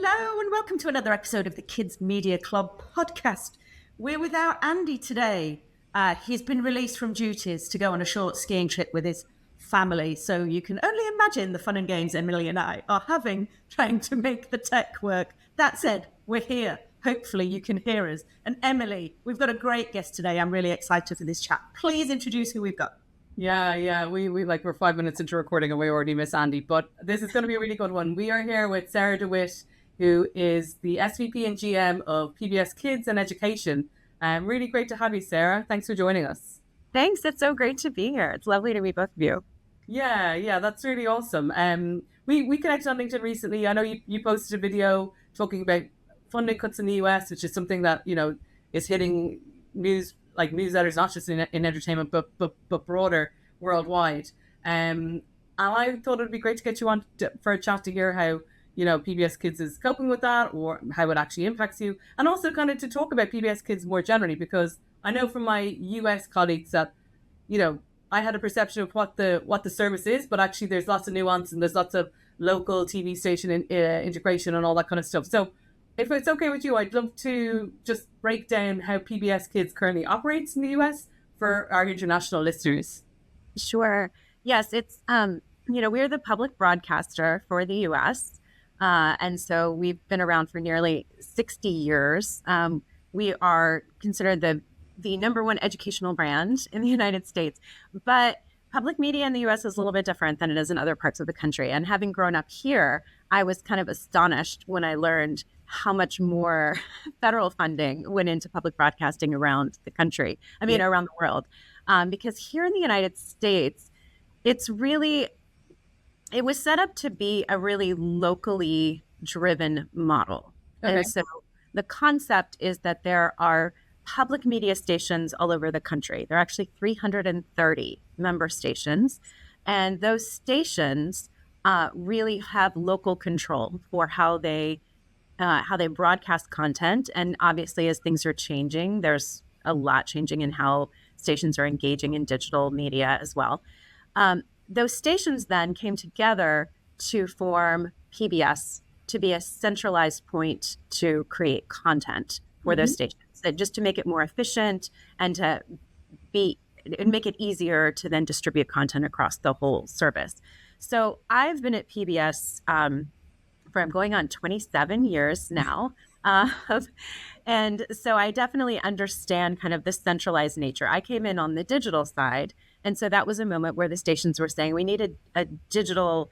Hello and welcome to another episode of the Kids Media Club podcast. We're without Andy today. He's been released from duties to go on a short skiing trip with his family, so you can only imagine the fun and games Emily and I are having trying to make the tech work. That said, we're here. Hopefully you can hear us. And Emily, we've got a great guest today. I'm really excited for this chat. Please introduce who we've got. Yeah. We're 5 minutes into recording and we already miss Andy, but this is going to be a really good one. We are here with Sarah DeWitt, who is the SVP and GM of PBS Kids and Education. Really great to have you, Sarah. Thanks for joining us. Thanks. It's so great to be here. It's lovely to meet both of you. Yeah, that's really awesome. We connected on LinkedIn recently. I know you posted a video talking about funding cuts in the US, which is something that, is hitting newsletters, not just in entertainment, but broader worldwide. And I thought it'd be great to get you on for a chat to hear how, PBS Kids is coping with that or how it actually impacts you. And also kind of to talk about PBS Kids more generally, because I know from my US colleagues that, I had a perception of what the service is, but actually there's lots of nuance and there's lots of local TV station integration and all that kind of stuff. So if it's okay with you, I'd love to just break down how PBS Kids currently operates in the US for our international listeners. Sure. Yes, it's, we're the public broadcaster for the US. And so we've been around for nearly 60 years. We are considered the number one educational brand in the United States. But public media in the US is a little bit different than it is in other parts of the country. And having grown up here, I was kind of astonished when I learned how much more federal funding went into public broadcasting around the country. Around the world. Because here in the United States, it was set up to be a really locally driven model. Okay. And so the concept is that there are public media stations all over the country. There are actually 330 member stations. And those stations really have local control for how they broadcast content. And obviously, as things are changing, there's a lot changing in how stations are engaging in digital media as well. Those stations then came together to form PBS to be a centralized point to create content for those stations, just to make it more efficient and to make it easier to then distribute content across the whole service. So I've been at PBS for I'm going on 27 years now. And so I definitely understand kind of the centralized nature. I came in on the digital side. And so that was a moment where the stations were saying we needed a digital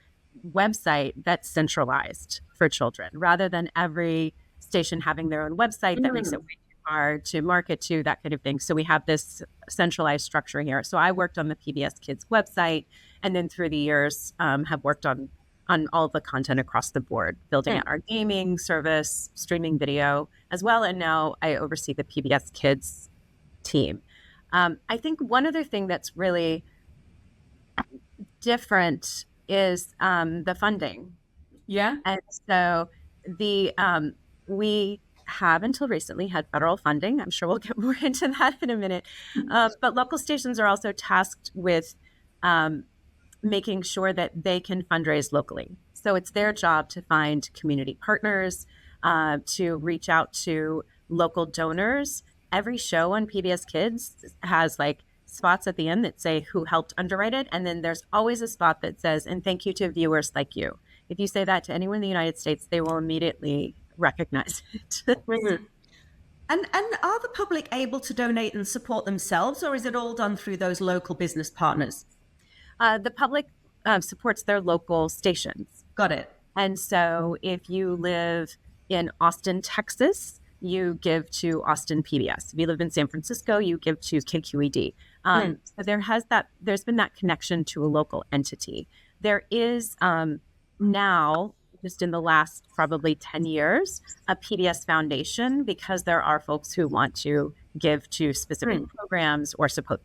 website that's centralized for children rather than every station having their own website that makes it way too hard to market to, that kind of thing. So we have this centralized structure here. So I worked on the PBS Kids website and then through the years have worked on all the content across the board, building out our gaming service, streaming video as well. And now I oversee the PBS Kids team. I think one other thing that's really different is the funding. Yeah. And so we have until recently had federal funding. I'm sure we'll get more into that in a minute. But local stations are also tasked with making sure that they can fundraise locally. So it's their job to find community partners, to reach out to local donors. Every show on PBS Kids has spots at the end that say who helped underwrite it. And then there's always a spot that says, and thank you to viewers like you. If you say that to anyone in the United States, they will immediately recognize it. And are the public able to donate and support themselves, or is it all done through those local business partners? The public supports their local stations. Got it. And so if you live in Austin, Texas, you give to Austin PBS. If you live in San Francisco, you give to KQED. So there's been that connection to a local entity. There is now, just in the last probably 10 years, a PBS Foundation, because there are folks who want to give to specific programs or support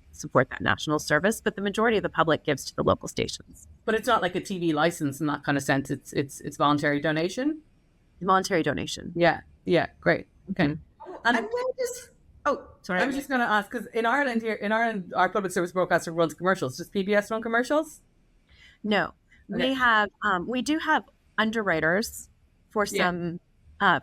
that national service, but the majority of the public gives to the local stations. But it's not like a TV license in that kind of sense. It's voluntary donation. Voluntary donation. Yeah, great. Okay. And where does... Oh, sorry. I was just going to ask, because in Ireland, our public service broadcaster runs commercials. Does PBS run commercials? No. Okay. We do have underwriters for some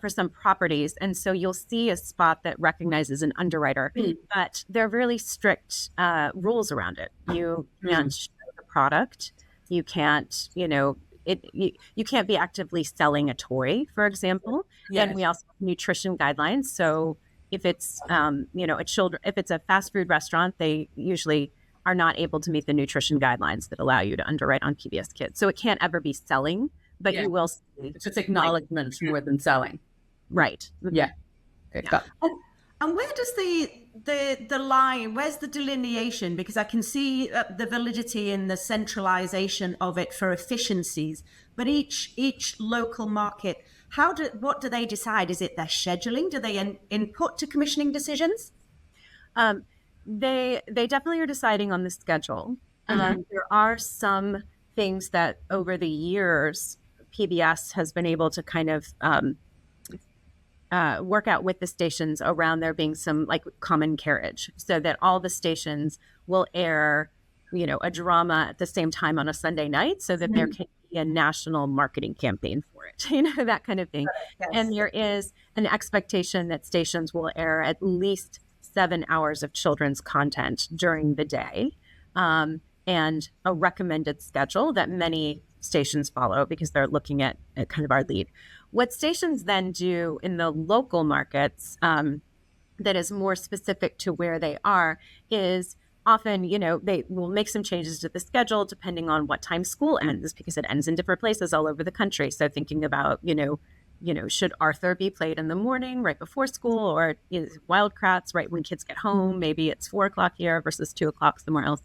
for some properties. And so you'll see a spot that recognizes an underwriter, but there are really strict rules around it. You can't show the product. You can't, you can't be actively selling a toy, for example. Yes. And we also have nutrition guidelines. So if it's, if it's a fast food restaurant, they usually are not able to meet the nutrition guidelines that allow you to underwrite on PBS Kids. So it can't ever be selling, but you will see. It's just acknowledgement more than selling. Right. Yeah. Okay, And where does the line, where's the delineation? Because I can see the validity in the centralization of it for efficiencies, but each local market, what do they decide? Is it their scheduling? Do they input to commissioning decisions? They definitely are deciding on the schedule. There are some things that over the years, PBS has been able to kind of work out with the stations around there being some like common carriage, so that all the stations will air, a drama at the same time on a Sunday night, so that there can be a national marketing campaign for it, that kind of thing. Yes. And there is an expectation that stations will air at least 7 hours of children's content during the day, and a recommended schedule that many stations follow because they're looking at kind of our lead. What stations then do in the local markets that is more specific to where they are is often, they will make some changes to the schedule depending on what time school ends, because it ends in different places all over the country. So thinking about, should Arthur be played in the morning right before school, or is Wildcrats right when kids get home? Maybe it's 4:00 here versus 2:00 somewhere else.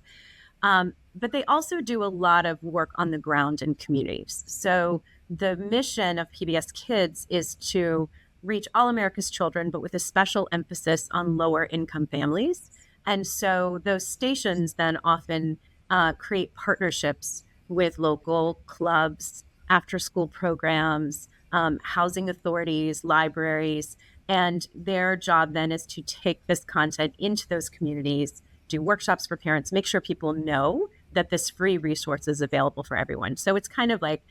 But they also do a lot of work on the ground in communities. So the mission of PBS Kids is to reach all America's children, but with a special emphasis on lower income families. And so those stations then often create partnerships with local clubs, after school programs, housing authorities, libraries. And their job then is to take this content into those communities, do workshops for parents, make sure people know that this free resource is available for everyone. So it's kind of like,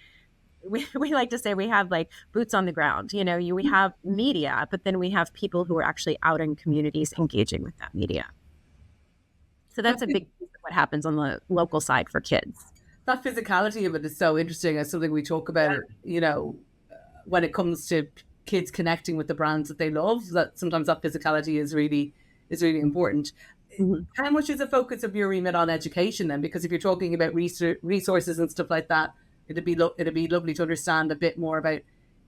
we like to say we have like boots on the ground. We have media, but then we have people who are actually out in communities engaging with that media. So that's a big piece of what happens on the local side for kids. That physicality of it is so interesting. As something we talk about, when it comes to kids connecting with the brands that they love, that sometimes that physicality is really important. Mm-hmm. How much is the focus of your remit on education then? Because if you're talking about resources and stuff like that, it'd be lovely to understand a bit more about,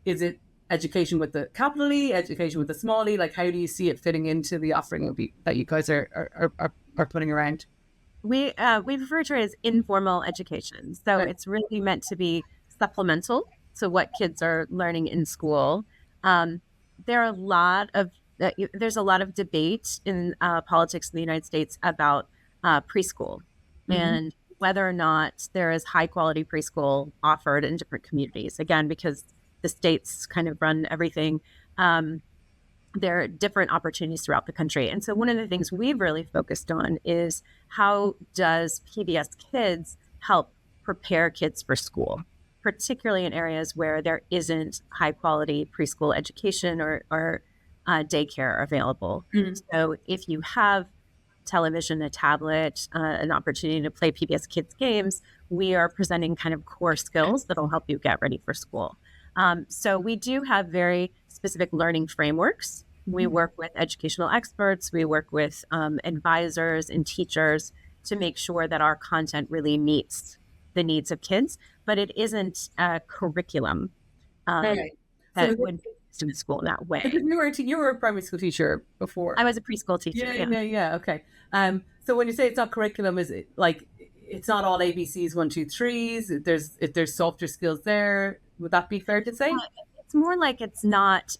is it education with the capital E, education with the small e? Like, how do you see it fitting into the offering that you guys are putting around? We refer to it as informal education. So It's really meant to be supplemental to what kids are learning in school. There's a lot of debate in politics in the United States about preschool, and whether or not there is high quality preschool offered in different communities. Again, because the states kind of run everything, there are different opportunities throughout the country. And so one of the things we've really focused on is, how does PBS Kids help prepare kids for school, particularly in areas where there isn't high quality preschool education or daycare available. So if you have television, a tablet, an opportunity to play PBS Kids games, we are presenting kind of core skills that'll help you get ready for school. So we do have very specific learning frameworks. We work with educational experts. We work with advisors and teachers to make sure that our content really meets the needs of kids, but it isn't a curriculum that would in school in that way. You were a primary school teacher before. I was a preschool teacher. Yeah. Okay. So when you say it's not curriculum, is it like it's not all ABCs 1, 2, 3s? There's softer skills there. Would that be fair to say? It's more like it's not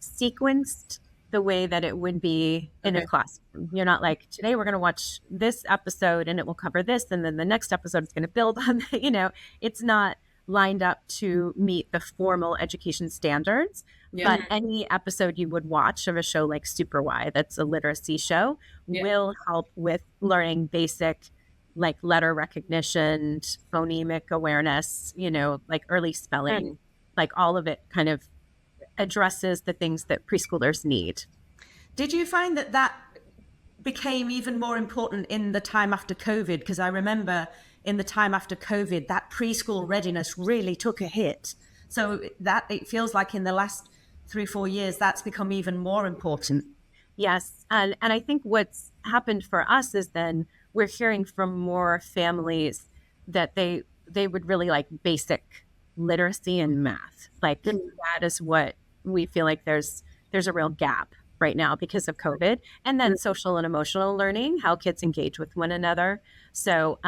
sequenced the way that it would be in a classroom. You're not like, today we're going to watch this episode and it will cover this, and then the next episode is going to build on that. It's not lined up to meet the formal education standards. But any episode you would watch of a show like Super Y, that's a literacy show, will help with learning basic like letter recognition, phonemic awareness, like early spelling, like all of it kind of addresses the things that preschoolers need. Did you find that became even more important in the time after COVID? Because I remember in the time after COVID, that preschool readiness really took a hit. So that it feels like in the last 3-4 years, that's become even more important. Yes. And I think what's happened for us is then we're hearing from more families that they would really like basic literacy and math. Like that is what we feel like there's a real gap right now because of COVID. And then social and emotional learning, how kids engage with one another. So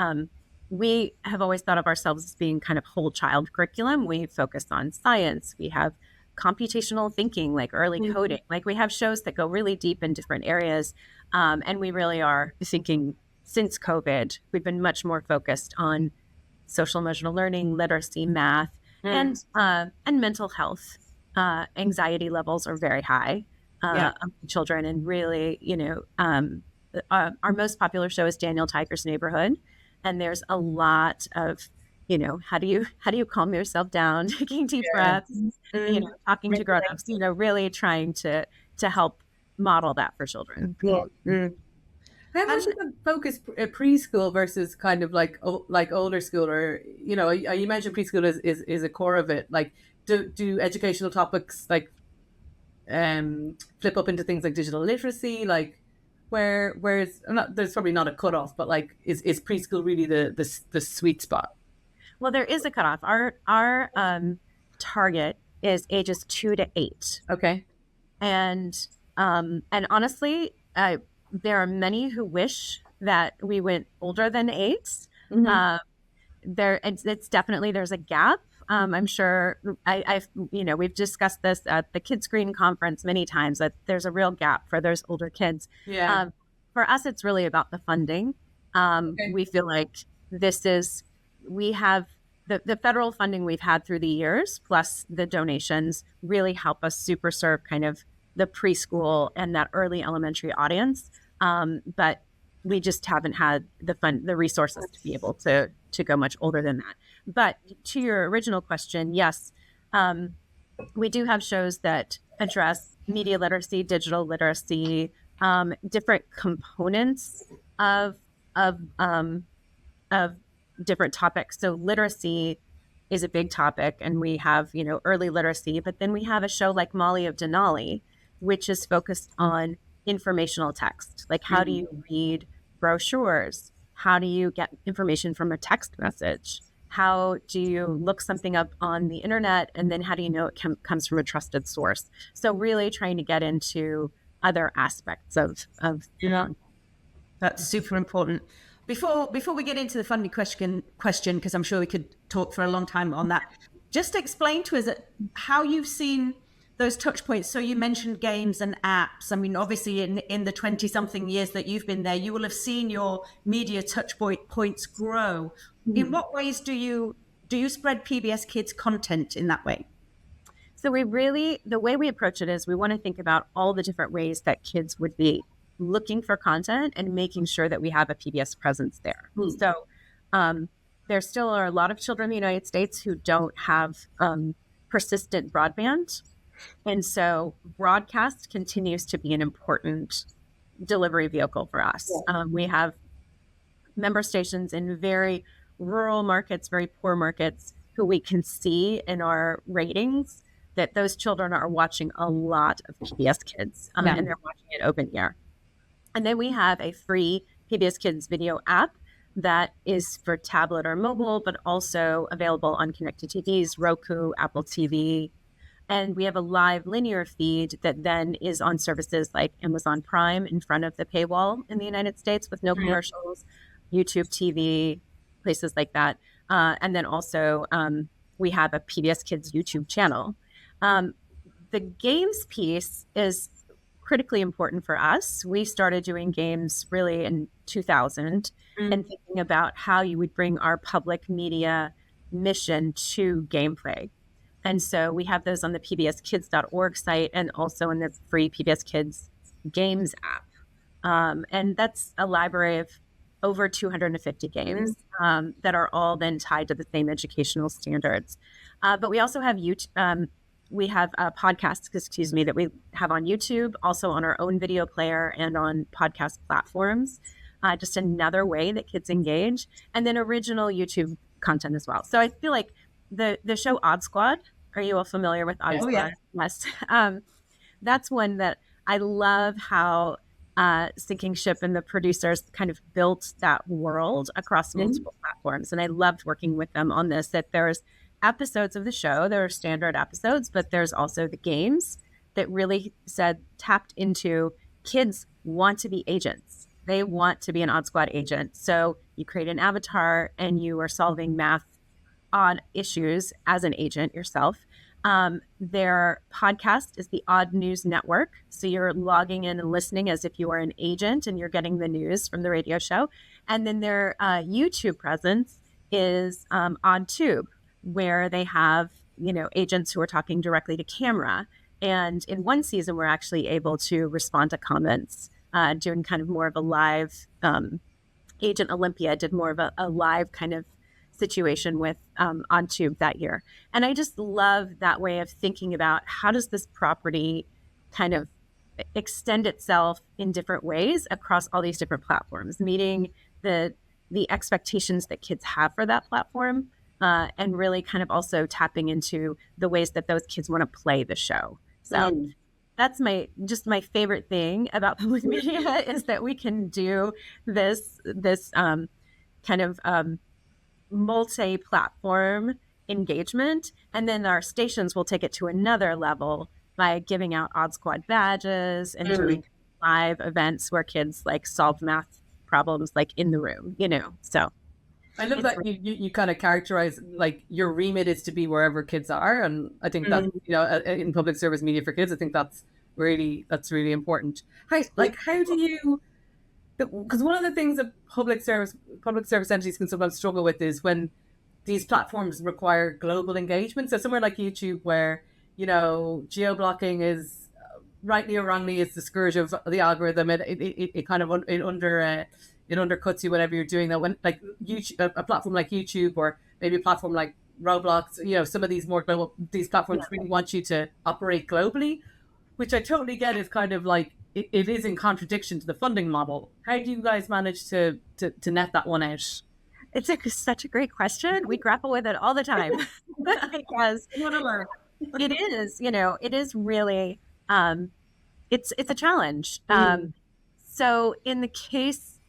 we have always thought of ourselves as being kind of whole child curriculum. We focus on science. We have computational thinking, like early coding. Like we have shows that go really deep in different areas. And we really are thinking since COVID, we've been much more focused on social emotional learning, literacy, math, and mental health. Anxiety levels are very high among children. And really, our most popular show is Daniel Tiger's Neighborhood. And there's a lot of, how do you calm yourself down, taking deep breaths, talking to grown-ups, really trying to help model that for children. How much of the focus preschool versus kind of like older school, or you mentioned preschool is a core of it. Like, do educational topics like flip up into things like digital literacy? Like, where's there's probably not a cutoff, but like, is preschool really the sweet spot? Well, there is a cutoff. Our target is ages 2 to 8. Okay, and honestly, there are many who wish that we went older than 8. It's definitely, there's a gap. I'm sure we've discussed this at the Kids Green conference many times, that there's a real gap for those older kids. Yeah. For us, it's really about the funding. We feel like we have the federal funding we've had through the years, plus the donations really help us super serve kind of the preschool and that early elementary audience. But we just haven't had the resources to be able to go much older than that. But to your original question, yes, we do have shows that address media literacy, digital literacy, different components of different topics. So literacy is a big topic, and we have early literacy. But then we have a show like Molly of Denali, which is focused on informational text. Like, how do you read brochures? How do you get information from a text message? How do you look something up on the internet? And then how do you know it comes from a trusted source? So really trying to get into other aspects of That's super important. Before we get into the funding question, because I'm sure we could talk for a long time on that, just explain to us how you've seen those touch points. So you mentioned games and apps. I mean, obviously in the 20-something years that you've been there, you will have seen your media touch points grow. In what ways do you spread PBS Kids content in that way? So the way we approach it is we want to think about all the different ways that kids would be looking for content and making sure that we have a PBS presence there. So there still are a lot of children in the United States who don't have persistent broadband. And so broadcast continues to be an important delivery vehicle for us. We have member stations in very rural markets, very poor markets, who we can see in our ratings that those children are watching a lot of PBS Kids, and they're watching it open ear. And then we have a free PBS Kids video app that is for tablet or mobile, but also available on connected TVs, Roku, Apple TV. And we have a live linear feed that then is on services like Amazon Prime in front of the paywall in the United States with no commercials, YouTube TV, places like that. And then also we have a PBS Kids YouTube channel. The games piece is critically important for us. We started doing games really in 2000 and thinking about how you would bring our public media mission to gameplay. And so we have those on the pbskids.org site and also in the free PBS Kids games app. And that's a library of over 250 games that are all then tied to the same educational standards. But we also have we have podcasts, excuse me, that we have on YouTube, also on our own video player and on podcast platforms. Just another way that kids engage, and then original YouTube content as well. So I feel like the show Odd Squad. Are you all familiar with Odd Squad? Yeah. Yes. That's one that I love how Sinking Ship and the producers kind of built that world across multiple platforms. And I loved working with them on this, that there's episodes of the show, there are standard episodes, but there's also the games that really tapped into kids want to be agents. They want to be an Odd Squad agent. So you create an avatar and you are solving math odd issues as an agent yourself. Their podcast is the Odd News Network. So you're logging in and listening as if you are an agent and you're getting the news from the radio show. And then their YouTube presence is Odd Tube, where they have, agents who are talking directly to camera. And in one season, we're actually able to respond to comments, doing kind of more of a live, Agent Olympia did more of a live kind of situation with on Tube that year. And I just love that way of thinking about how does this property kind of extend itself in different ways across all these different platforms, meeting the expectations that kids have for that platform, and really kind of also tapping into the ways that those kids want to play the show. So that's my favorite thing about public media is that we can do this kind of multi-platform engagement, and then our stations will take it to another level by giving out Odd Squad badges and doing live events where kids like solve math problems like in the room, So I love that you kind of characterize like your remit is to be wherever kids are, and I think that in public service media for kids, I think that's really important. How do you? Because one of the things that public service entities can sometimes struggle with is when these platforms require global engagement. So somewhere like YouTube, where geo-blocking is rightly or wrongly is the scourge of the algorithm. It kind of it undercuts you whenever you're doing that. When like YouTube, a platform like YouTube, or maybe a platform like Roblox, some of these more global platforms really want you to operate globally, which I totally get is kind of like. It is in contradiction to the funding model. How do you guys manage to net that one out? It's such a great question. We grapple with it all the time because it is really, it's a challenge. So in the case,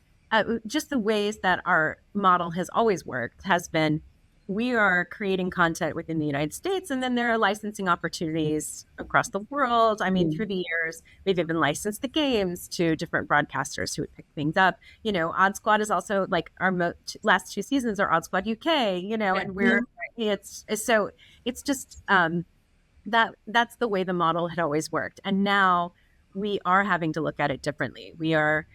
just the ways that our model has always worked has been, we are creating content within the United States, and then there are licensing opportunities across the world. I mean, through the years, we've even licensed the games to different broadcasters who would pick things up. Odd Squad is also like our last 2 seasons are Odd Squad UK, and it's just that's the way the model had always worked. And now we are having to look at it differently. We are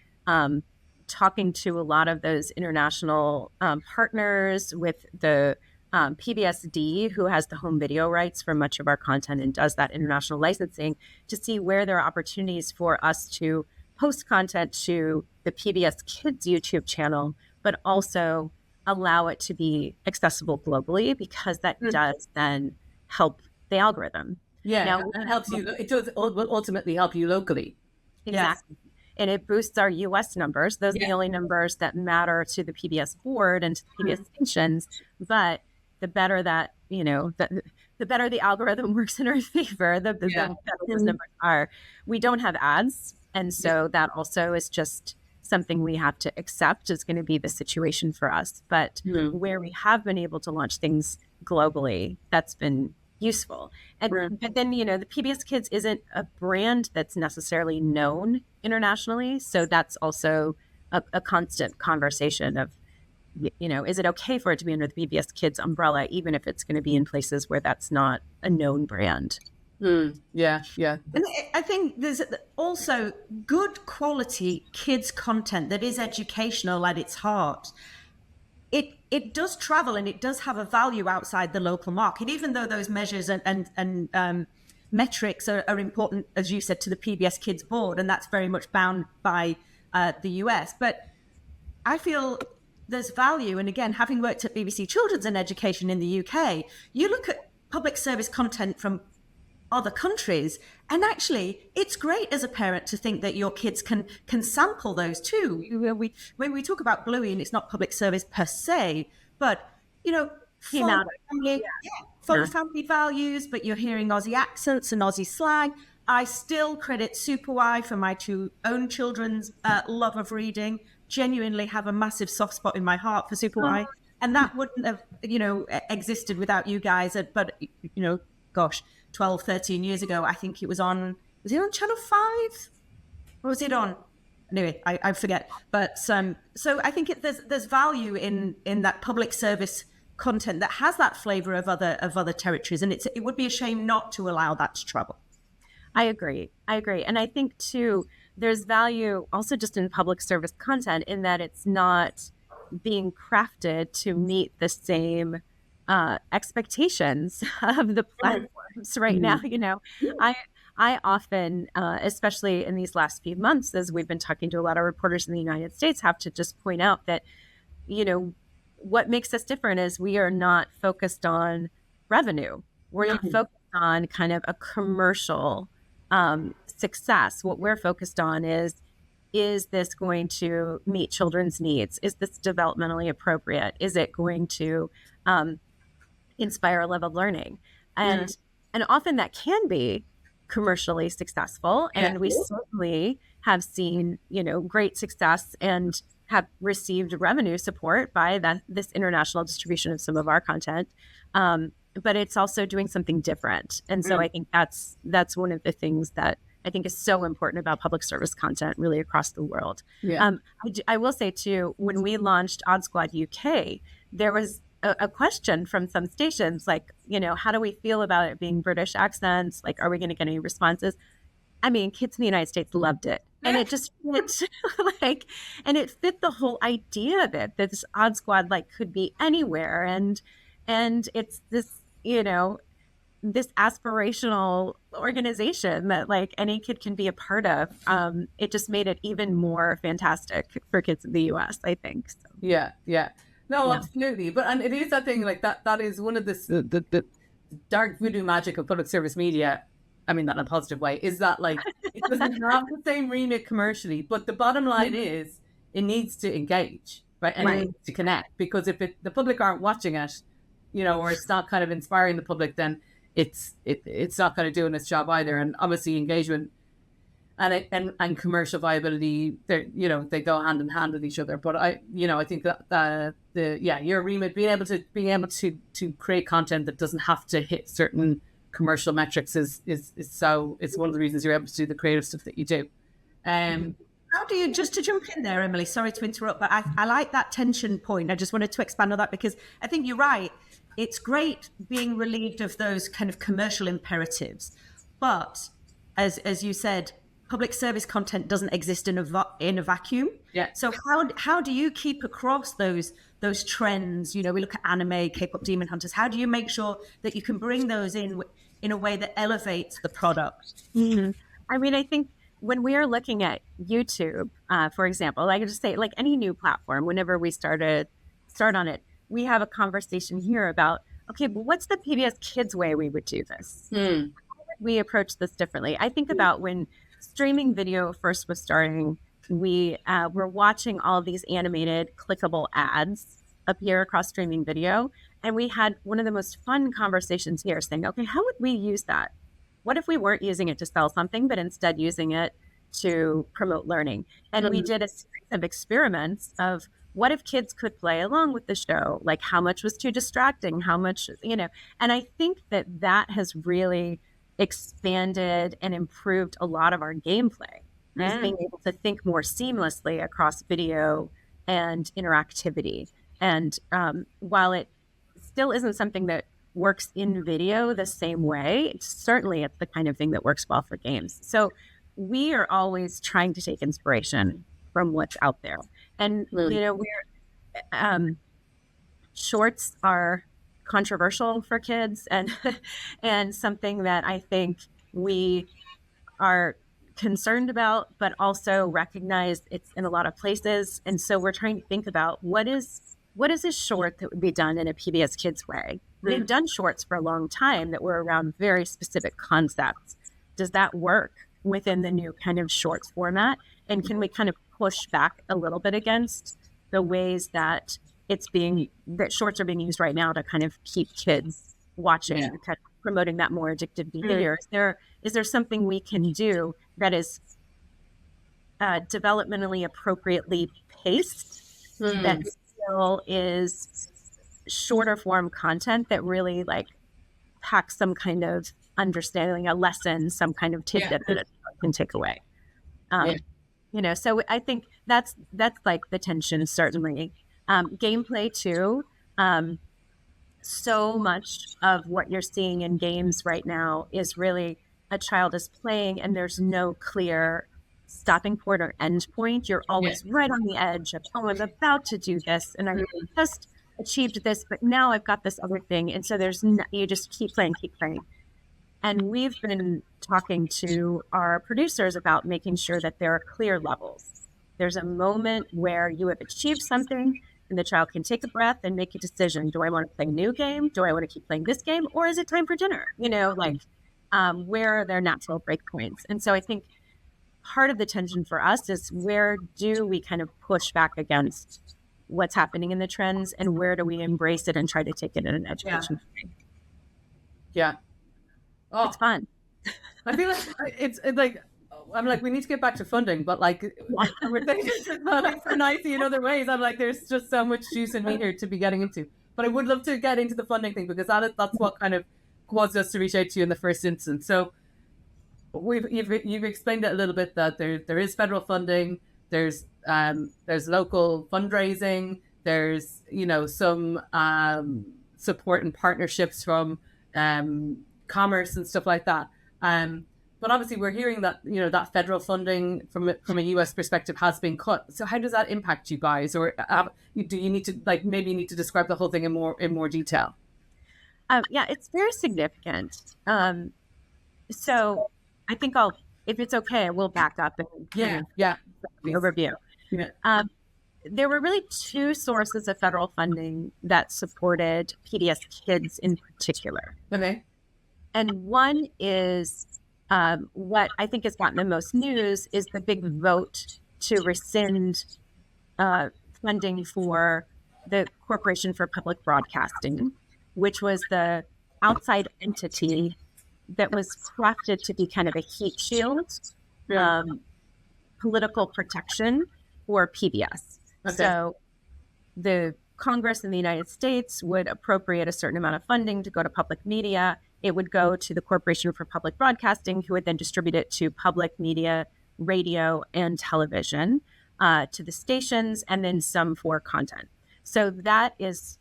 talking to a lot of those international partners with the PBS who has the home video rights for much of our content and does that international licensing, to see where there are opportunities for us to post content to the PBS Kids YouTube channel, but also allow it to be accessible globally, because that does then help the algorithm. Yeah, now, it helps you. It does ultimately help you locally. Exactly. Yes. And it boosts our U.S. numbers. Those are the only numbers that matter to the PBS board and to the PBS stations. But the better that, the better the algorithm works in our favor, the better those numbers are. We don't have ads. And so that also is just something we have to accept is going to be the situation for us. But where we have been able to launch things globally, that's been useful. And but then, the PBS Kids isn't a brand that's necessarily known internationally. So that's also a constant conversation of, is it okay for it to be under the PBS Kids umbrella, even if it's going to be in places where that's not a known brand? Yeah. And I think there's also good quality kids content that is educational at its heart. It does travel and it does have a value outside the local market, even though those measures and metrics are important, as you said, to the PBS Kids board, and that's very much bound by the US. But I feel there's value, and again, having worked at BBC Children's and Education in the UK, you look at public service content from other countries. And actually, it's great as a parent to think that your kids can sample those too. When we talk about Bluey, and it's not public service per se, but fun family values, but you're hearing Aussie accents and Aussie slang. I still credit Superwhy for my two own children's love of reading. Genuinely have a massive soft spot in my heart for Superwhy. And that wouldn't have, existed without you guys. But, 12, 13 years ago, I think was it on Channel 5? Or was it on? Anyway, I forget. But so I think there's value in that public service content that has that flavor of other territories. And it would be a shame not to allow that to travel. I agree. And I think, too, there's value also just in public service content in that it's not being crafted to meet the same expectations of the platforms right now. I often, especially in these last few months, as we've been talking to a lot of reporters in the United States, have to just point out that, what makes us different is we are not focused on revenue. We're not focused on kind of a commercial success. What we're focused on is this going to meet children's needs? Is this developmentally appropriate? Is it going to inspire a love of learning? And often that can be commercially successful. And we certainly have seen, great success and have received revenue support by this international distribution of some of our content. But it's also doing something different. And so I think that's one of the things that I think is so important about public service content really across the world. I will say too, when we launched Odd Squad UK, there was a question from some stations like, how do we feel about it being British accents? Like, are we going to get any responses? I mean, kids in the United States loved it. And it just fit and it fit the whole idea of it, that this Odd Squad could be anywhere. And it's this, this aspirational organization that any kid can be a part of. It just made it even more fantastic for kids in the US, I think. So. Yeah. No, absolutely. And it is that thing that is one of the dark voodoo magic of public service media. I mean that in a positive way, is that it doesn't have the same remit commercially, but the bottom line is it needs to engage, right? And it needs to connect, because if the public aren't watching it, or it's not kind of inspiring the public, then it's not going to do its job either. And obviously engagement and commercial viability, they go hand in hand with each other. But I think that your remit, being able to create content that doesn't have to hit certain commercial metrics is one of the reasons you're able to do the creative stuff that you do. How do you, just to jump in there, Emily, sorry to interrupt, but I like that tension point. I just wanted to expand on that because I think you're right. It's great being relieved of those kind of commercial imperatives. But as you said, public service content doesn't exist in a vacuum. Yeah. So how do you keep across those trends? We look at anime, K-pop Demon Hunters. How do you make sure that you can bring those in a way that elevates the product? Mm-hmm. I mean, I think when we are looking at YouTube, for example, I could just say any new platform, whenever we start on it, we have a conversation here about, okay, but what's the PBS Kids way we would do this? How would we approach this differently? I think about when streaming video first was starting, we were watching all of these animated clickable ads appear across streaming video. And we had one of the most fun conversations here saying, okay, how would we use that? What if we weren't using it to sell something, but instead using it to promote learning? And we did a series of experiments of what if kids could play along with the show? How much was too distracting? How much, and I think that has really expanded and improved a lot of our gameplay. Is being able to think more seamlessly across video and interactivity. And while it still isn't something that works in video the same way, it's the kind of thing that works well for games. So we are always trying to take inspiration from what's out there. And, shorts are controversial for kids and something that I think we are concerned about, but also recognize it's in a lot of places. And so we're trying to think about what is a short that would be done in a PBS Kids way. they've done shorts for a long time that were around very specific concepts. Does that work within the new kind of shorts format? And can we kind of push back a little bit against the ways that that shorts are being used right now to kind of keep kids watching, kind of promoting that more addictive behavior? Is there something we can do that is developmentally appropriately paced that still is shorter form content that really like packs some kind of understanding, a lesson, some kind of tidbit that it can take away? So I think that's like the tension, certainly. Gameplay too. So much of what you're seeing in games right now is really a child is playing and there's no clear stopping point or end point. You're always right on the edge of, oh, I'm about to do this and I just achieved this, but now I've got this other thing. And so you just keep playing. And we've been talking to our producers about making sure that there are clear levels. There's a moment where you have achieved something and the child can take a breath and make a decision. Do I want to play a new game? Do I want to keep playing this game? Or is it time for dinner? Where are their natural breakpoints? And so I think part of the tension for us is, where do we kind of push back against what's happening in the trends, and where do we embrace it and try to take it in an education way? Yeah. Oh, it's fun. I feel like it's like, I'm like, we need to get back to funding, but like, we're thinking for nicely in other ways. I'm like, there's just so much juice in me here to be getting into. But I would love to get into the funding thing, because that's what kind of caused us to reach out to you in the first instance. So you've explained it a little bit, that there is federal funding, there's local fundraising, there's some support and partnerships from commerce and stuff like that. But obviously we're hearing that that federal funding from a US perspective has been cut. So how does that impact you guys, or do you need to maybe you need to describe the whole thing in more detail? It's very significant. So I think if it's okay, we'll back up and the overview. Yeah. There were really two sources of federal funding that supported PBS Kids in particular. Okay. And one is what I think has gotten the most news is the big vote to rescind funding for the Corporation for Public Broadcasting, which was the outside entity that was crafted to be kind of a heat shield, political protection for PBS. Okay. So the Congress in the United States would appropriate a certain amount of funding to go to public media. It would go to the Corporation for Public Broadcasting, who would then distribute it to public media, radio, and television, to the stations, and then some for content. So that is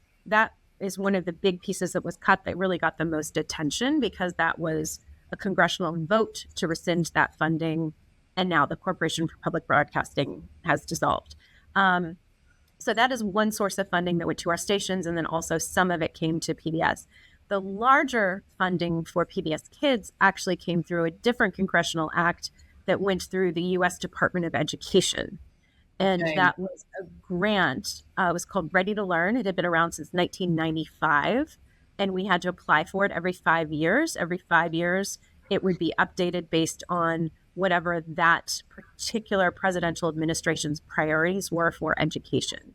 one of the big pieces that was cut that really got the most attention, because that was a congressional vote to rescind that funding, and now the Corporation for Public Broadcasting has dissolved. So that is one source of funding that went to our stations, and then also some of it came to PBS. The larger funding for PBS Kids actually came through a different congressional act that went through the U.S. Department of Education. And that was a grant. It was called Ready to Learn. It had been around since 1995, and we had to apply for it every 5 years. Every 5 years, it would be updated based on whatever that particular presidential administration's priorities were for education.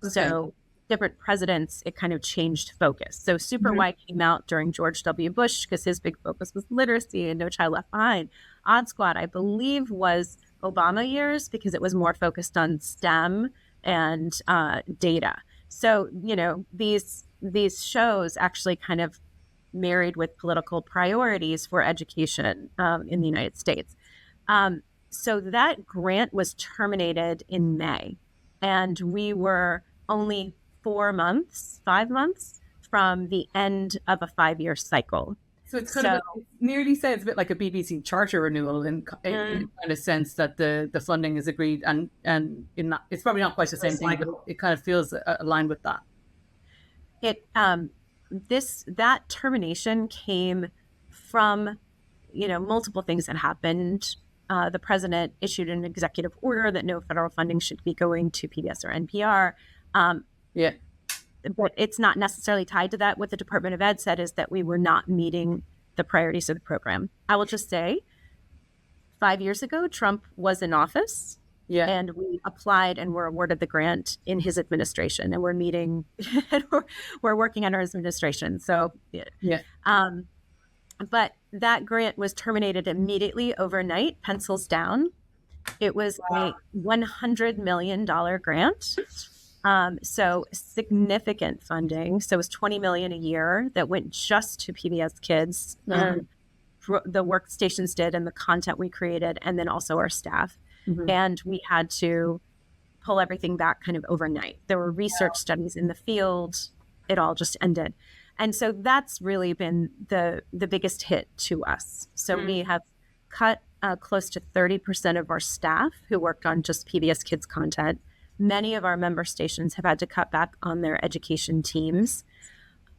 Okay. So different presidents, it kind of changed focus. So Super Y came out during George W. Bush because his big focus was literacy and No Child Left Behind. Odd Squad, I believe, was Obama years because it was more focused on STEM and data. So, these shows actually kind of married with political priorities for education in the United States. So that grant was terminated in May, and we were only 5 months from the end of a 5-year cycle. So it's kind of it nearly sounds a bit like a BBC charter renewal in kind of sense that the funding is agreed, and in that, it's probably not quite the same thing, but it kind of feels aligned with that. That termination came from multiple things that happened. The president issued an executive order that no federal funding should be going to PBS or NPR. but it's not necessarily tied to that. What the Department of Ed said is that we were not meeting the priorities of the program. I will just say 5 years ago, Trump was in office. Yeah. And we applied and were awarded the grant in his administration, and we're meeting, and we're working under his administration. So, but that grant was terminated immediately overnight, pencils down. It was a $100 million grant. So significant funding. So it was $20 million a year that went just to PBS Kids, the workstations did, and the content we created, and then also our staff. And we had to pull everything back kind of overnight. There were research studies in the field. It all just ended. And so that's really been the biggest hit to us. So we have cut close to 30% of our staff who worked on just PBS Kids content. Many of our member stations have had to cut back on their education teams.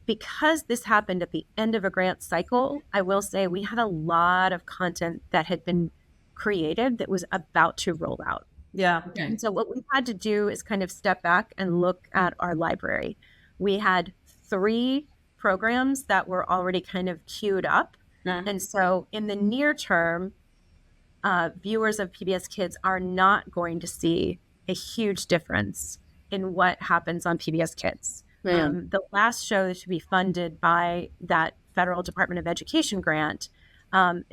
Because this happened at the end of a grant cycle, I will say we had a lot of content that had been created that was about to roll out. Yeah. Okay. And so what we had to do is kind of step back and look at our library. We had 3 programs that were already kind of queued up. And so in the near term, viewers of PBS Kids are not going to see a huge difference in what happens on PBS Kids. The last show that should be funded by that Federal Department of Education grant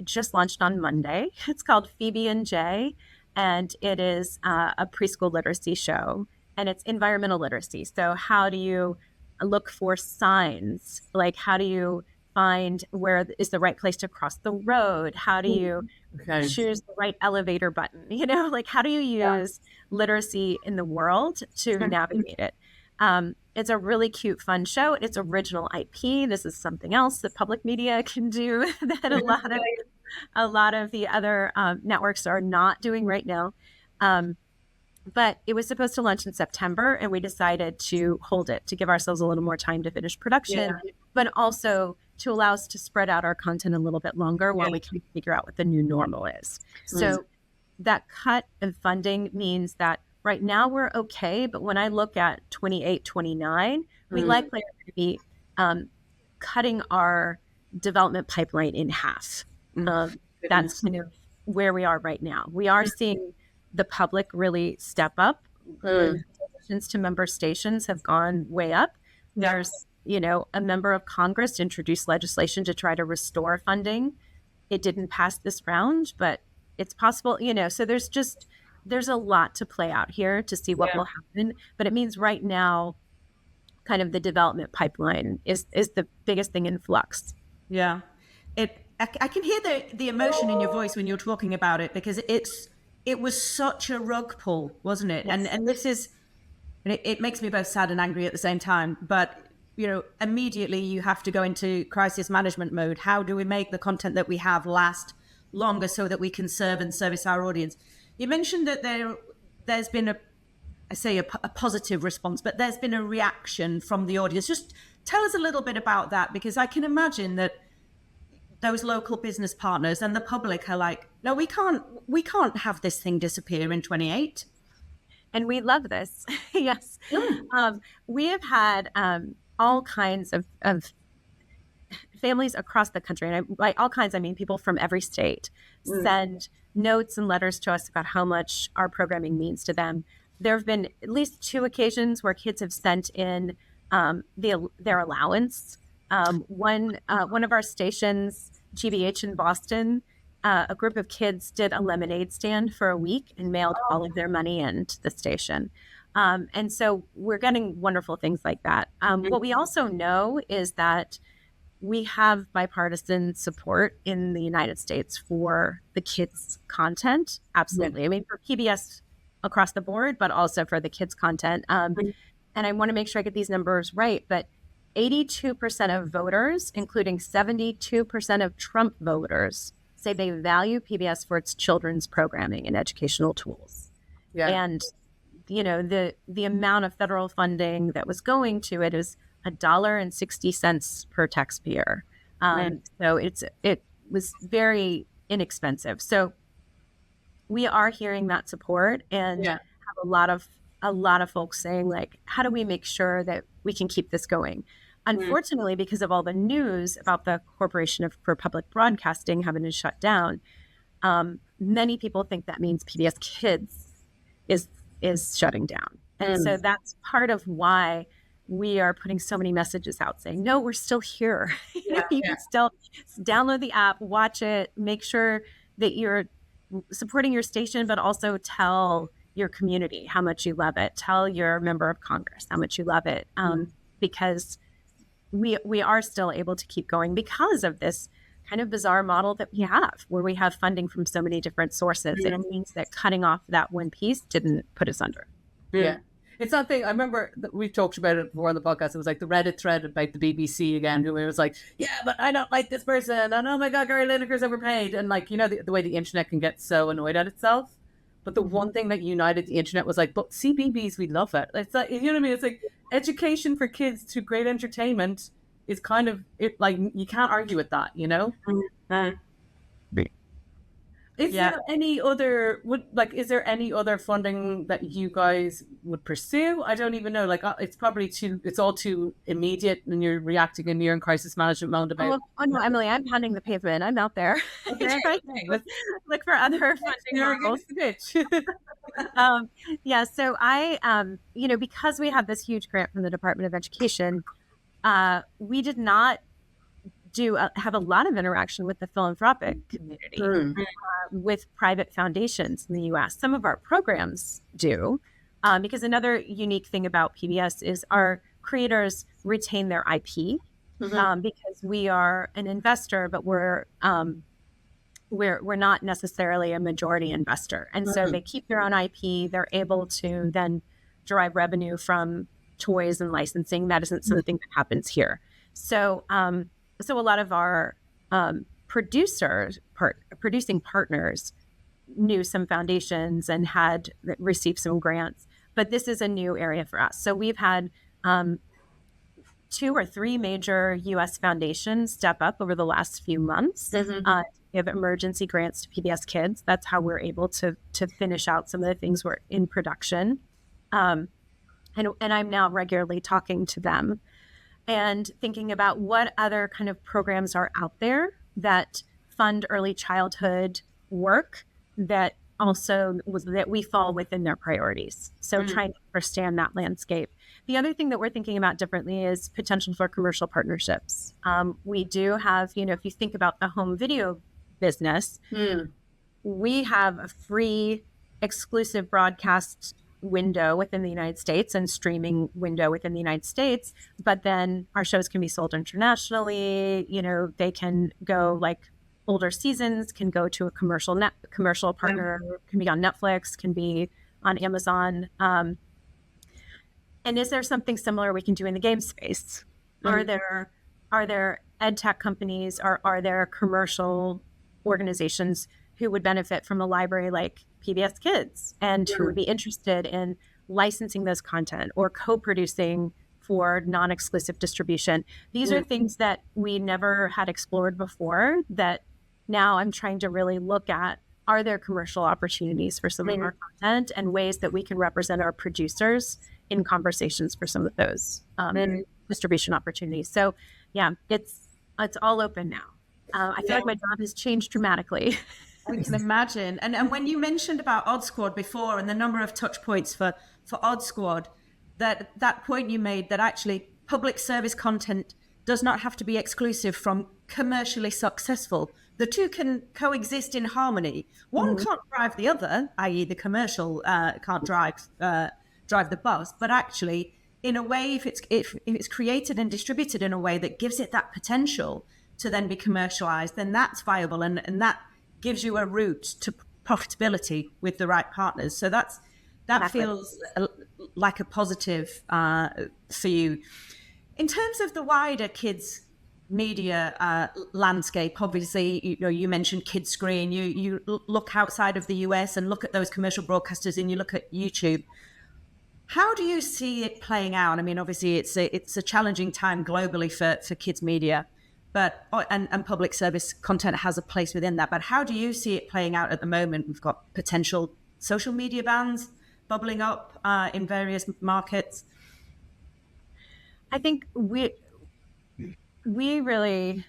just launched on Monday. It's called Phoebe and J, and it is a preschool literacy show, and it's environmental literacy. So how do you look for signs? Like, how do you find where is the right place to cross the road? How do you choose the right elevator button? You know, like, how do you use literacy in the world to navigate it? It's a really cute, fun show. It's original IP. This is something else that public media can do that a lot of the other networks are not doing right now. But it was supposed to launch in September, and we decided to hold it to give ourselves a little more time to finish production, but also to allow us to spread out our content a little bit longer while we can figure out what the new normal is. So that cut of funding means that right now we're okay, but when I look at 28, 29, we likely are going to be cutting our development pipeline in half. That's kind of where we are right now. We are seeing the public really step up. Donations to member stations have gone way up. There's, a member of Congress introduced legislation to try to restore funding. It didn't pass this round, but it's possible, so there's a lot to play out here to see what will happen. But it means right now, kind of the development pipeline is the biggest thing in flux. Yeah. I can hear the emotion in your voice when you're talking about it, because it was such a rug pull, wasn't it? Yes. And this is, it makes me both sad and angry at the same time. But, immediately you have to go into crisis management mode. How do we make the content that we have last longer so that we can serve and service our audience? You mentioned that there's been a positive response, but there's been a reaction from the audience. Just tell us a little bit about that, because I can imagine that those local business partners and the public are like, no, we can't have this thing disappear in 28. And we love this. Yes. We have had all kinds of families across the country, and by all kinds, I mean people from every state, send notes and letters to us about how much our programming means to them. There have been at least 2 occasions where kids have sent in their allowance. One of our stations, GBH in Boston, a group of kids did a lemonade stand for a week and mailed all of their money into the station. And so we're getting wonderful things like that. What we also know is that we have bipartisan support in the United States for the kids' content. Absolutely. I mean, for PBS across the board, but also for the kids' content. And I want to make sure I get these numbers right, but 82% of voters, including 72% of Trump voters, say they value PBS for its children's programming and educational tools. Yeah. And, the amount of federal funding that was going to it is $1.60 per taxpayer. So it was very inexpensive. So we are hearing that support and have a lot of a lot of folks saying, like, how do we make sure that we can keep this going? Unfortunately, because of all the news about the Corporation for Public Broadcasting having to shut down, many people think that means PBS Kids is shutting down. And so that's part of why we are putting so many messages out saying, no, we're still here. You can still download the app, watch it, make sure that you're supporting your station, but also tell your community how much you love it. Tell your member of Congress how much you love it, because we are still able to keep going because of this kind of bizarre model that we have, where we have funding from so many different sources. And it means that cutting off that one piece didn't put us under. Yeah. It's something I remember that we talked about it before on the podcast. It was like the Reddit thread about the BBC again, who it was like, yeah, but I don't like this person. And oh my God, Gary Lineker's overpaid. And like, the way the internet can get so annoyed at itself. But the one thing that united the internet was like, but CBBS, we love it. It's like, you know what I mean? It's like education for kids to great entertainment is kind of it. Like, you can't argue with that, Is there any other is there any other funding that you guys would pursue? I don't even know. Like, it's probably it's all too immediate, and you're reacting in your own crisis management mode about. Oh no, Emily, I'm pounding the pavement. I'm out there. Okay. Look for other funding models. So I, because we have this huge grant from the Department of Education, we did not have a lot of interaction with the philanthropic community, with private foundations in the U.S. Some of our programs do, because another unique thing about PBS is our creators retain their IP, because we are an investor, but we're not necessarily a majority investor, and so they keep their own IP. They're able to then derive revenue from toys and licensing. That isn't something that happens here. So a lot of our producing partners knew some foundations and had received some grants, but this is a new area for us. So we've had 2 or 3 major U.S. foundations step up over the last few months. We have emergency grants to PBS Kids. That's how we're able to finish out some of the things we're in production. And I'm now regularly talking to them and thinking about what other kind of programs are out there that fund early childhood work that also that we fall within their priorities. So trying to understand that landscape. The other thing that we're thinking about differently is potential for commercial partnerships. We do have, if you think about the home video business, we have a free exclusive broadcast window within the United States and streaming window within the United States, but then our shows can be sold internationally. They can go, like, older seasons can go to a commercial partner, can be on Netflix, can be on Amazon. And is there something similar we can do in the game space? Are there ed tech companies, or are there commercial organizations who would benefit from a library like PBS Kids and who would be interested in licensing those content or co-producing for non-exclusive distribution? These are things that we never had explored before that now I'm trying to really look at. Are there commercial opportunities for some of our content and ways that we can represent our producers in conversations for some of those distribution opportunities? So yeah, it's all open now. I feel like my job has changed dramatically. I can imagine. And when you mentioned about Odd Squad before and the number of touch points for Odd Squad, that point you made that actually public service content does not have to be exclusive from commercially successful. The two can coexist in harmony. One can't drive the other, i.e. the commercial can't drive the bus, but actually in a way, if it's created and distributed in a way that gives it that potential to then be commercialized, then that's viable and that gives you a route to profitability with the right partners. So that feels like a positive for you. In terms of the wider kids media landscape, obviously, you mentioned Kids Screen. You look outside of the US and look at those commercial broadcasters, and you look at YouTube. How do you see it playing out? I mean, obviously, it's a challenging time globally for kids media. But and public service content has a place within that. But how do you see it playing out at the moment? We've got potential social media bans, bubbling up in various markets? I think we really,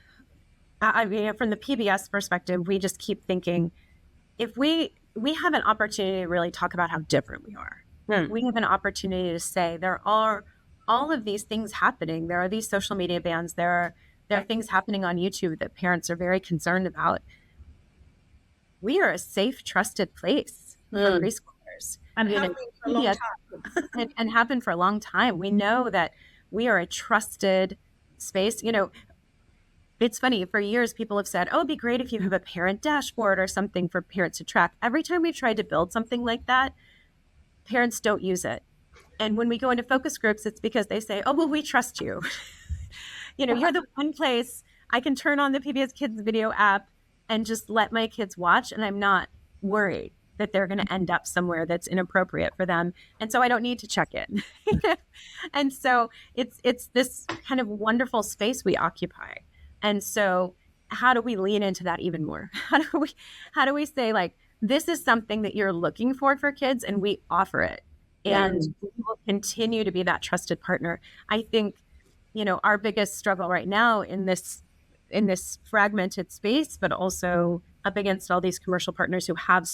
I mean, from the PBS perspective, we just keep thinking, if we have an opportunity to really talk about how different we are. We have an opportunity to say there are all of these things happening. There are these social media bans. There are things happening on YouTube that parents are very concerned about. We are a safe, trusted place for preschoolers. And have been for a long time. and have been for a long time. We know that we are a trusted space. You know, it's funny, for years people have said, oh, it'd be great if you have a parent dashboard or something for parents to track. Every time we've tried to build something like that, parents don't use it. And when we go into focus groups, it's because they say, oh, well, we trust you. You know, you're the one place I can turn on the PBS Kids video app and just let my kids watch, and I'm not worried that they're going to end up somewhere that's inappropriate for them. And so I don't need to check it. And so it's this kind of wonderful space we occupy. And so how do we lean into that even more? How do we say, like, this is something that you're looking for kids, and we offer it, and we will continue to be that trusted partner. I think, you know, our biggest struggle right now in this fragmented space, but also up against all these commercial partners who have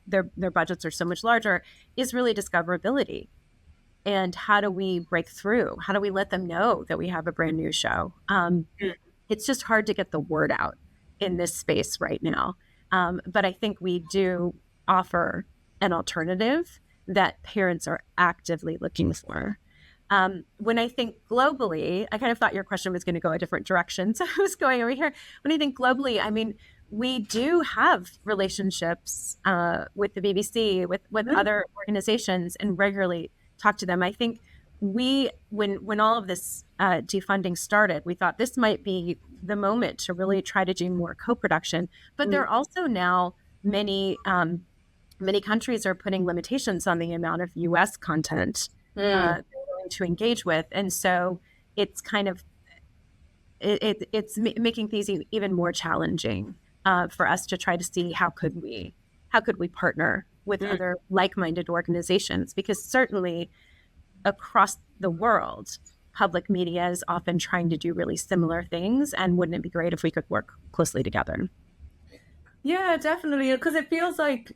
their budgets are so much larger, is really discoverability. And how do we break through? How do we let them know that we have a brand new show? It's just hard to get the word out in this space right now. But I think we do offer an alternative that parents are actively looking for. When I think globally, I kind of thought your question was going to go a different direction, so I was going over here. When I think globally, I mean, we do have relationships with the BBC, with other organizations, and regularly talk to them. I think when all of this defunding started, we thought this might be the moment to really try to do more co-production. But there are also now many countries are putting limitations on the amount of U.S. content they're willing to engage with, and so it's kind of it's making things even more challenging for us to try to see how could we partner with other like-minded organizations, because certainly across the world, public media is often trying to do really similar things, and wouldn't it be great if we could work closely together? Yeah, definitely, because it feels like,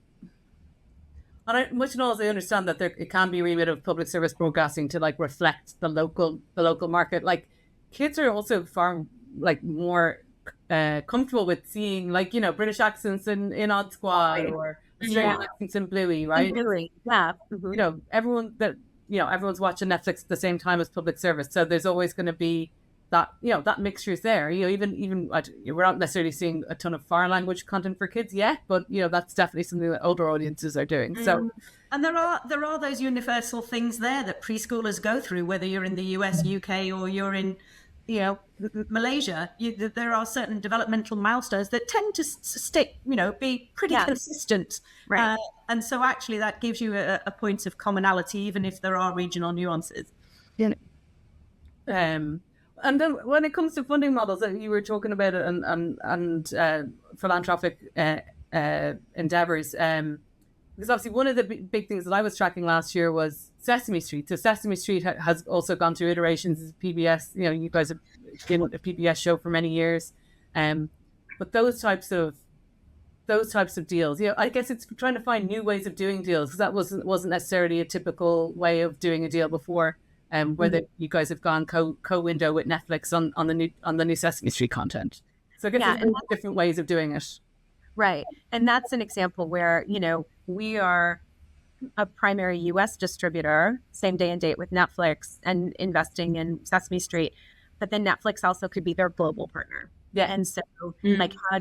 and much as I understand that it can be a remit of public service broadcasting to like reflect the local market. Like, kids are also far like more comfortable with seeing, like, you know, British accents in Odd Squad, or Australian accents in Bluey, right? Bluey, yeah. You know, everyone's watching Netflix at the same time as public service, so there's always going to be that, you know, that mixture's there. You know, even we're not necessarily seeing a ton of foreign language content for kids yet, but you know, that's definitely something that older audiences are doing. So, and there are those universal things there that preschoolers go through, whether you're in the US, UK, or you're in, you know, Malaysia. There are certain developmental milestones that tend to stick, you know, be pretty consistent. Right. And so actually that gives you a point of commonality, even if there are regional nuances. Yeah. And then when it comes to funding models, you were talking about it, and philanthropic endeavors, because obviously one of the big things that I was tracking last year was Sesame Street. So Sesame Street has also gone through iterations as PBS. You know, you guys have been a PBS show for many years, but those types of deals, you know, I guess it's trying to find new ways of doing deals, because that wasn't necessarily a typical way of doing a deal before. Where you guys have gone co-window with Netflix on the new Sesame Street content. So I guess there's different ways of doing it. Right. And that's an example where, you know, we are a primary US distributor, same day and date with Netflix, and investing in Sesame Street. But then Netflix also could be their global partner. Yeah. And so like, how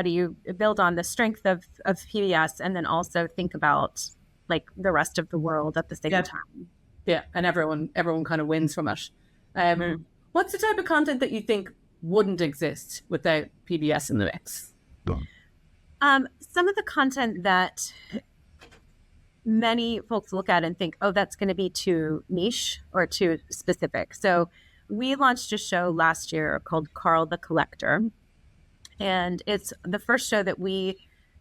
do you build on the strength of PBS, and then also think about like the rest of the world at the same time? Yeah, and everyone kind of wins from it. What's the type of content that you think wouldn't exist without PBS in the mix? Some of the content that many folks look at and think, oh, that's going to be too niche or too specific. So we launched a show last year called Carl the Collector. And it's the first show that we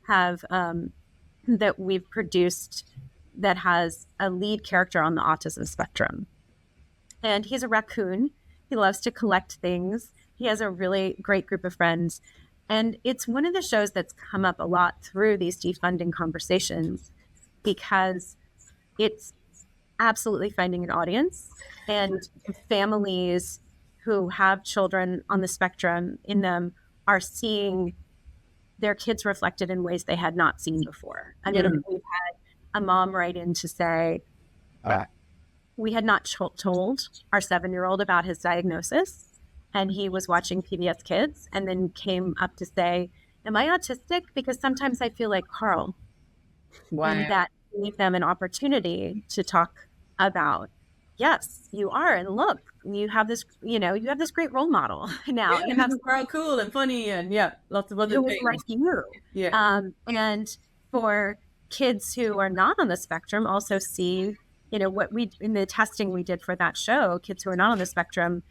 have, that we've produced that has a lead character on the autism spectrum. And he's a raccoon. He loves to collect things. He has a really great group of friends. And it's one of the shows that's come up a lot through these defunding conversations because it's absolutely finding an audience, and families who have children on the spectrum in them are seeing their kids reflected in ways they had not seen before. I mean, we've had a mom write in to say, we had not told our 7-year-old about his diagnosis, and he was watching PBS Kids and then came up to say, am I autistic? Because sometimes I feel like Carl. Wow. And that gave them an opportunity to talk about, yes, you are. And look, you have this, you have this great role model now. Yeah, you have very cool and funny and lots of other things. Like you. Yeah. And for kids who are not on the spectrum also see, what we, in the testing we did for that show, kids who are not on the spectrum,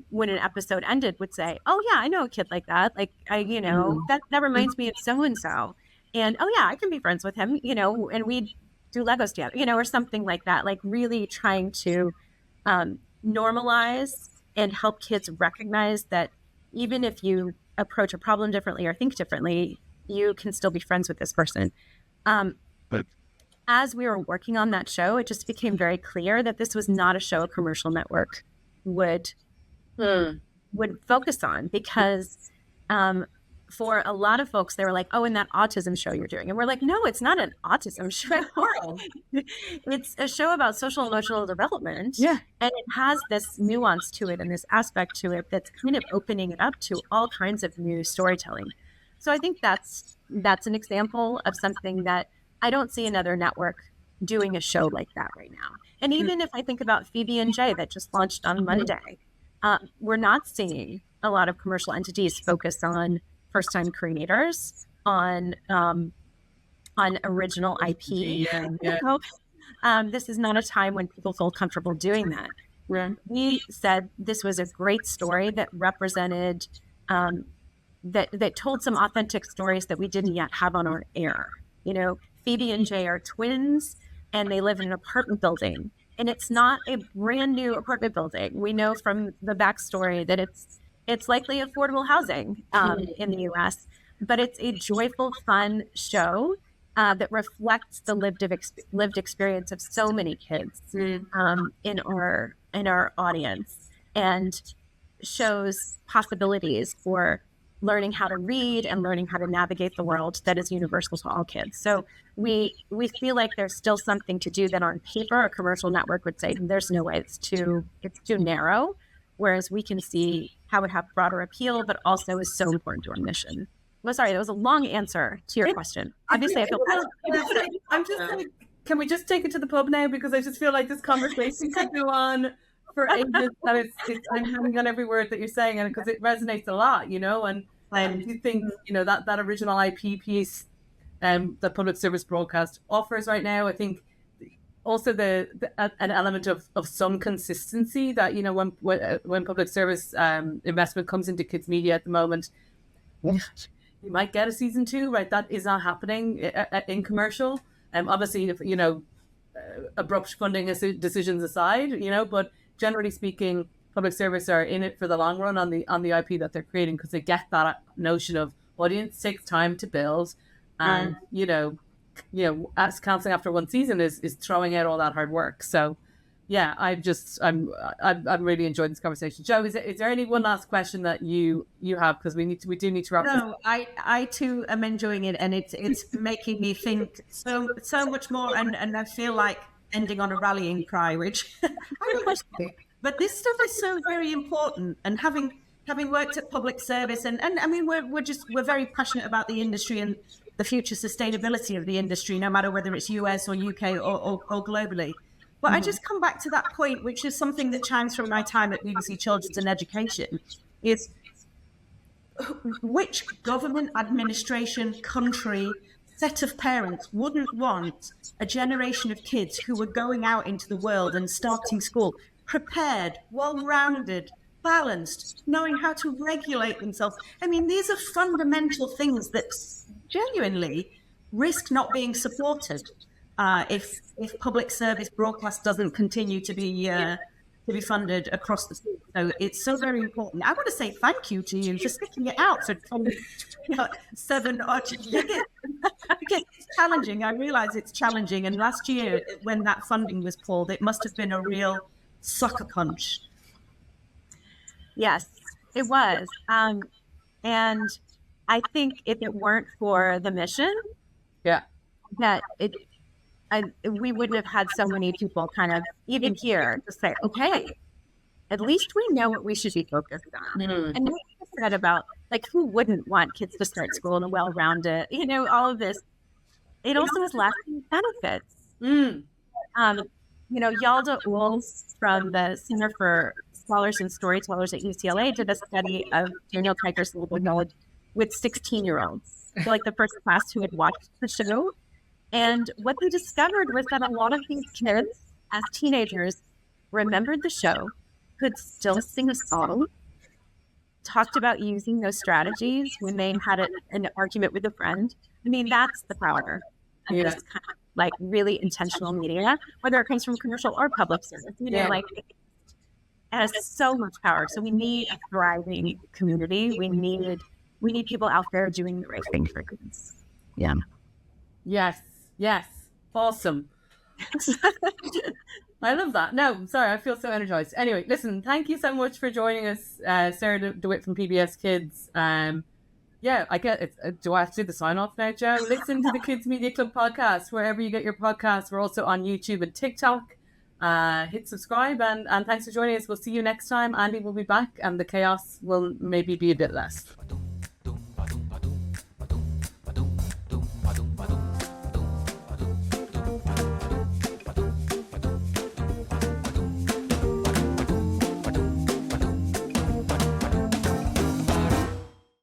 when an episode ended would say, oh yeah, I know a kid like that. Like that reminds me of so-and-so. And oh yeah, I can be friends with him, and we do Legos together, or something like that. Like really trying to normalize and help kids recognize that even if you approach a problem differently or think differently, you can still be friends with this person. But as we were working on that show, it just became very clear that this was not a show a commercial network would focus on, because for a lot of folks, they were like, oh, in that autism show you're doing. And we're like, no, it's not an autism show. It's a show about social emotional development. Yeah. And it has this nuance to it and this aspect to it that's kind of opening it up to all kinds of new storytelling. So I think that's an example of something that I don't see another network doing a show like that right now. And even if I think about Phoebe and J that just launched on Monday, we're not seeing a lot of commercial entities focus on first-time creators, on original IP. This is not a time when people feel comfortable doing that. We said this was a great story that represented, that told some authentic stories that we didn't yet have on our air. Phoebe and J are twins, and they live in an apartment building. And it's not a brand new apartment building. We know from the backstory that it's likely affordable housing in the U.S., but it's a joyful, fun show that reflects the lived experience of so many kids in our audience, and shows possibilities for learning how to read and learning how to navigate the world that is universal to all kids. So we feel like there's still something to do that on paper a commercial network would say there's no way, it's too narrow, whereas we can see how it have broader appeal, but also is so important to our mission. Well, sorry, that was a long answer to your question. Obviously, I feel I'm just like, can we just take it to the pub now? Because I just feel like this conversation could go on for ages. That I'm hanging on every word that you're saying, and because it resonates a lot, and I do think that original IP piece that public service broadcast offers right now. I think also an element of some consistency that when public service investment comes into kids media at the moment, you might get a season 2, right? That is not happening in commercial. Obviously, if abrupt funding decisions aside, but generally speaking, public service are in it for the long run on the IP that they're creating, because they get that notion of audience takes time to build, and as canceling after one season is throwing out all that hard work. So yeah, I'm really enjoying this conversation. Jo, is there any one last question that you have, because we do need to wrap No, I too am enjoying it, and it's making me think so much more, and I feel like ending on a rallying cry, which I wish to do. But this stuff is so very important, and having worked at public service, and I mean we're very passionate about the industry and the future sustainability of the industry, no matter whether it's US or UK or globally. But I just come back to that point, which is something that chimes from my time at BBC Children's and Education, is which government, administration, country, set of parents wouldn't want a generation of kids who were going out into the world and starting school prepared, well-rounded, balanced, knowing how to regulate themselves. I mean, these are fundamental things that genuinely risk not being supported. if public service broadcast doesn't continue to be funded across the state. So it's so very important. I want to say thank you to you for sticking it out for 7 odd years. Because it's challenging. I realize it's challenging. And last year, when that funding was pulled, it must have been a real sucker punch. Yes, it was. And I think if it weren't for the mission, that we wouldn't have had so many people kind of even here to say, okay, at least we know what we should be focused on. And what you said about, like, who wouldn't want kids to start school in a well-rounded, all of this. It also has lasting benefits. Yalda Uls from the Center for Scholars and Storytellers at UCLA did a study of Daniel Tiger's Global Knowledge with 16-year-olds, so like the first class who had watched the show. And what they discovered was that a lot of these kids, as teenagers, remembered the show, could still sing a song, talked about using those strategies when they had an argument with a friend. I mean, that's the power of this kind of like really intentional media, whether it comes from commercial or public service. Like it has so much power. So we need a thriving community. We need people out there doing the right thing for kids. Yeah. Yes. Awesome. I love that. No, sorry, I feel so energized. Anyway, listen, thank you so much for joining us, Sarah DeWitt from PBS Kids. I get it. Do I have to do the sign off now, Joe? Listen to the Kids Media Club podcast wherever you get your podcasts. We're also on YouTube and TikTok. Hit subscribe and thanks for joining us. We'll see you next time. Andy will be back and the chaos will maybe be a bit less.